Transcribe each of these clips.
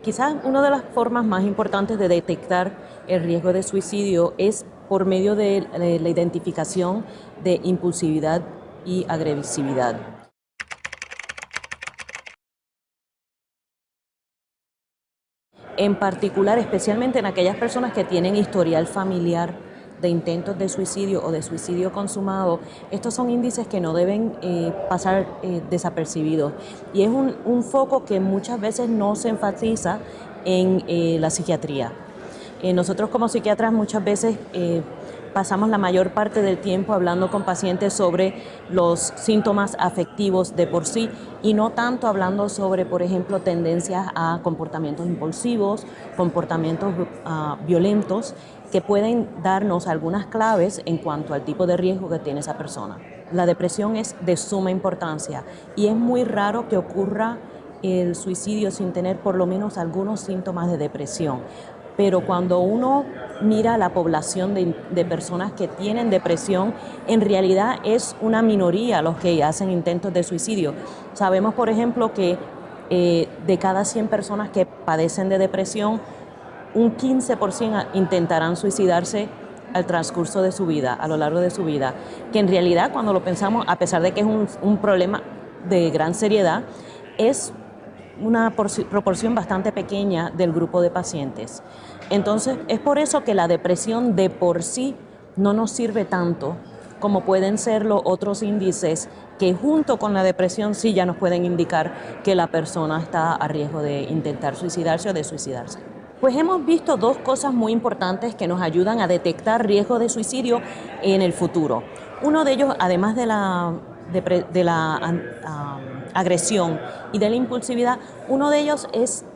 Quizás una de las formas más importantes de detectar el riesgo de suicidio es por medio de la identificación de impulsividad y agresividad. En particular, especialmente en aquellas personas que tienen historial familiar de intentos de suicidio o de suicidio consumado, estos son índices que no deben pasar desapercibidos. Y es un foco que muchas veces no se enfatiza en la psiquiatría. Nosotros como psiquiatras muchas veces pasamos la mayor parte del tiempo hablando con pacientes sobre los síntomas afectivos de por sí y no tanto hablando sobre, por ejemplo, tendencias a comportamientos impulsivos, comportamientos violentos que pueden darnos algunas claves en cuanto al tipo de riesgo que tiene esa persona. La depresión es de suma importancia y es muy raro que ocurra el suicidio sin tener por lo menos algunos síntomas de depresión. Pero cuando uno mira a la población de personas que tienen depresión, en realidad es una minoría los que hacen intentos de suicidio. Sabemos, por ejemplo, que de cada 100 personas que padecen de depresión, un 15% intentarán suicidarse al transcurso de su vida, a lo largo de su vida, que en realidad cuando lo pensamos, a pesar de que es un problema de gran seriedad, es una proporción bastante pequeña del grupo de pacientes. Entonces, es por eso que la depresión de por sí no nos sirve tanto como pueden serlo otros índices que junto con la depresión sí ya nos pueden indicar que la persona está a riesgo de intentar suicidarse o de suicidarse. Pues hemos visto dos cosas muy importantes que nos ayudan a detectar riesgo de suicidio en el futuro. Uno de ellos, además de la agresión y de la impulsividad, uno de ellos es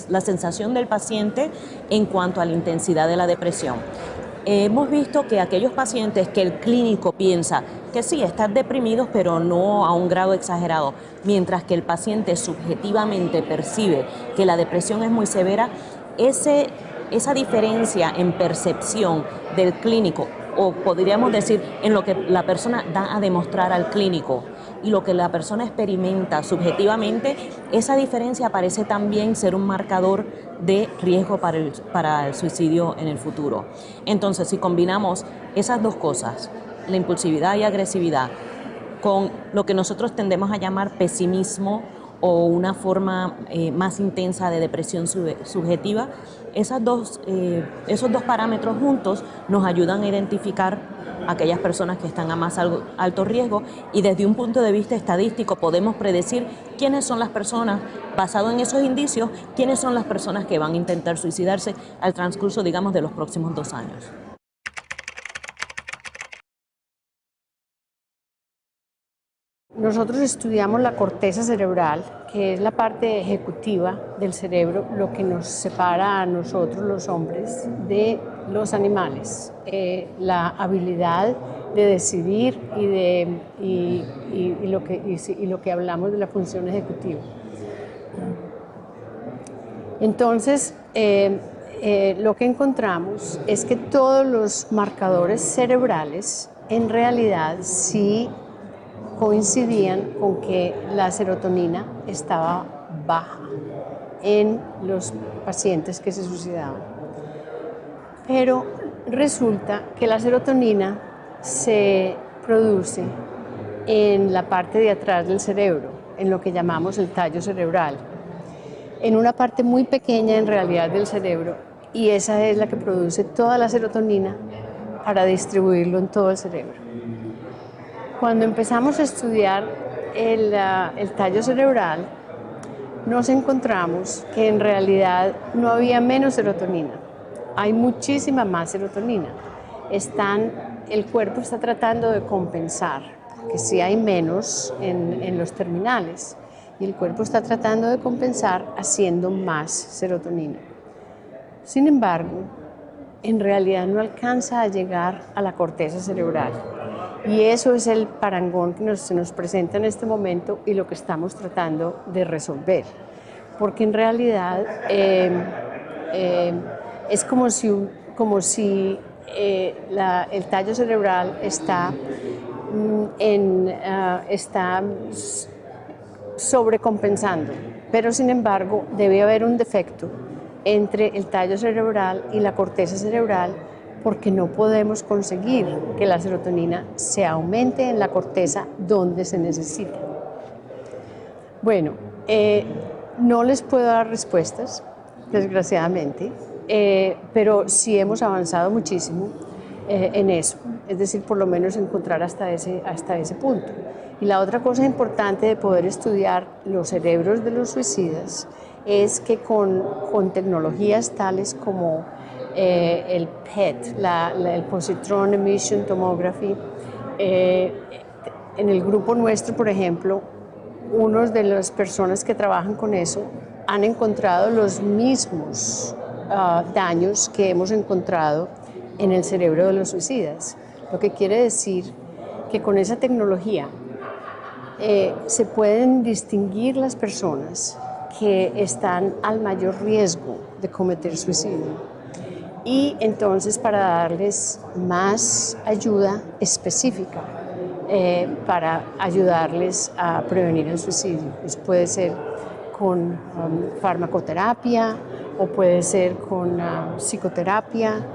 la sensación del paciente en cuanto a la intensidad de la depresión. Hemos visto que aquellos pacientes que el clínico piensa que sí, están deprimidos, pero no a un grado exagerado, mientras que el paciente subjetivamente percibe que la depresión es muy severa, esa diferencia en percepción del clínico, o podríamos decir en lo que la persona da a demostrar al clínico y lo que la persona experimenta subjetivamente, esa diferencia parece también ser un marcador de riesgo para el suicidio en el futuro. Entonces, si combinamos esas dos cosas, la impulsividad y agresividad, con lo que nosotros tendemos a llamar pesimismo o una forma más intensa de depresión subjetiva, esos dos parámetros juntos nos ayudan a identificar aquellas personas que están a más alto riesgo y desde un punto de vista estadístico podemos predecir quiénes son las personas, basado en esos indicios, quiénes son las personas que van a intentar suicidarse al transcurso, digamos, de los próximos 2 años. Nosotros estudiamos la corteza cerebral, que es la parte ejecutiva del cerebro, lo que nos separa a nosotros los hombres de los animales, la habilidad de decidir y lo que hablamos de la función ejecutiva. Entonces, lo que encontramos es que todos los marcadores cerebrales en realidad sí coincidían con que la serotonina estaba baja en los pacientes que se suicidaban. Pero resulta que la serotonina se produce en la parte de atrás del cerebro, en lo que llamamos el tallo cerebral, en una parte muy pequeña en realidad del cerebro, y esa es la que produce toda la serotonina para distribuirlo en todo el cerebro. Cuando empezamos a estudiar el tallo cerebral, nos encontramos que en realidad no había menos serotonina, hay muchísima más serotonina. El cuerpo está tratando de compensar, que sí hay menos en los terminales, y el cuerpo está tratando de compensar haciendo más serotonina. Sin embargo, en realidad no alcanza a llegar a la corteza cerebral. Y eso es el parangón que se nos presenta en este momento y lo que estamos tratando de resolver. Porque en realidad es como si el tallo cerebral está sobrecompensando. pero sin embargo debe haber un defecto entre el tallo cerebral y la corteza cerebral, porque no podemos conseguir que la serotonina se aumente en la corteza donde se necesita. Bueno, no les puedo dar respuestas, desgraciadamente, pero sí hemos avanzado muchísimo en eso, es decir, por lo menos encontrar hasta ese punto. Y la otra cosa importante de poder estudiar los cerebros de los suicidas es que con tecnologías tales como el PET, el Positron Emission Tomography, en el grupo nuestro, por ejemplo, unos de las personas que trabajan con eso han encontrado los mismos daños que hemos encontrado en el cerebro de los suicidas, lo que quiere decir que con esa tecnología se pueden distinguir las personas que están al mayor riesgo de cometer suicidio, y entonces para darles más ayuda específica para ayudarles a prevenir el suicidio. Eso puede ser con farmacoterapia o puede ser con psicoterapia,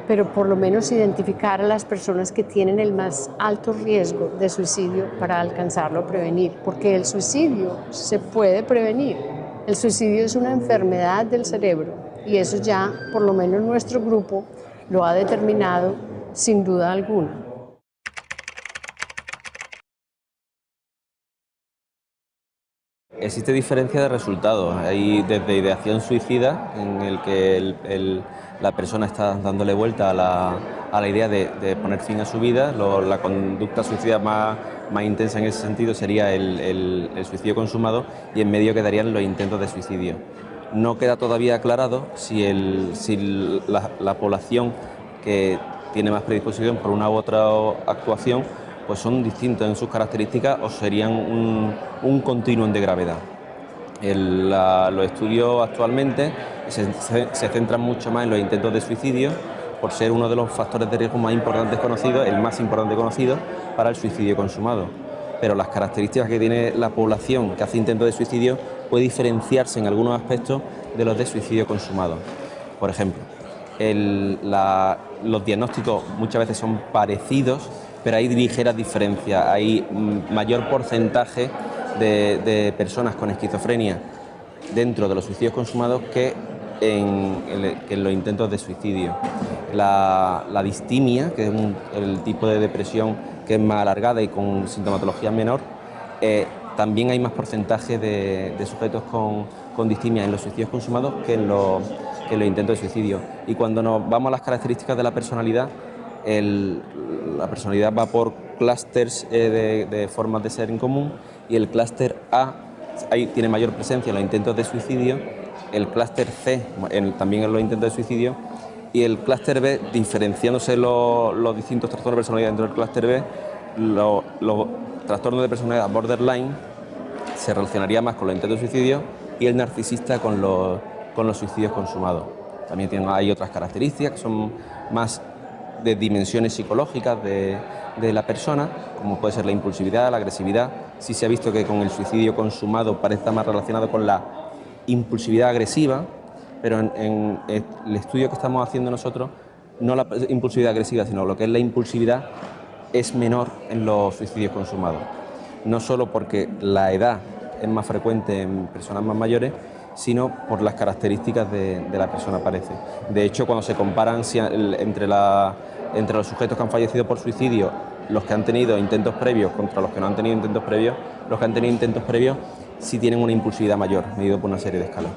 pero por lo menos identificar a las personas que tienen el más alto riesgo de suicidio para alcanzarlo a prevenir, porque el suicidio se puede prevenir. El suicidio es una enfermedad del cerebro y eso ya, por lo menos nuestro grupo, lo ha determinado sin duda alguna. Existe diferencia de resultados. Hay desde ideación suicida, en el que la persona está dándole vuelta a la idea de poner fin a su vida. La conducta suicida más intensa en ese sentido sería el suicidio consumado, y en medio quedarían los intentos de suicidio. No queda todavía aclarado si la población que tiene más predisposición por una u otra actuación pues son distintos en sus características o serían un continuum de gravedad. Los estudios actualmente se centran mucho más en los intentos de suicidio, por ser uno de los factores de riesgo más importantes conocidos, el más importante conocido para el suicidio consumado. Pero las características que tiene la población que hace intentos de suicidio puede diferenciarse en algunos aspectos de los de suicidio consumado. Por ejemplo, los diagnósticos muchas veces son parecidos, pero hay ligeras diferencias. Hay mayor porcentaje de personas con esquizofrenia dentro de los suicidios consumados que en los intentos de suicidio. La distimia, que es el tipo de depresión que es más alargada y con sintomatología menor, también hay más porcentaje de sujetos con distimia en los suicidios consumados que en los intentos de suicidio. Y cuando nos vamos a las características de la personalidad, la personalidad va por clústeres de formas de ser en común, y el clúster A ahí tiene mayor presencia en los intentos de suicidio, el clúster C también en los intentos de suicidio, y el clúster B, diferenciándose los distintos trastornos de personalidad dentro del clúster B, los trastornos de personalidad borderline se relacionaría más con los intentos de suicidio, y el narcisista con los suicidios consumados. También hay otras características que son más de dimensiones psicológicas de la persona, como puede ser la impulsividad, la agresividad. Sí se ha visto que con el suicidio consumado parece estar más relacionado con la impulsividad agresiva, pero en el estudio que estamos haciendo nosotros, no la impulsividad agresiva, sino lo que es la impulsividad es menor en los suicidios consumados. No solo porque la edad es más frecuente en personas más mayores, sino por las características de la persona, parece. De hecho, cuando se comparan entre los sujetos que han fallecido por suicidio, los que han tenido intentos previos contra los que no han tenido intentos previos, los que han tenido intentos previos sí tienen una impulsividad mayor, medido por una serie de escalas.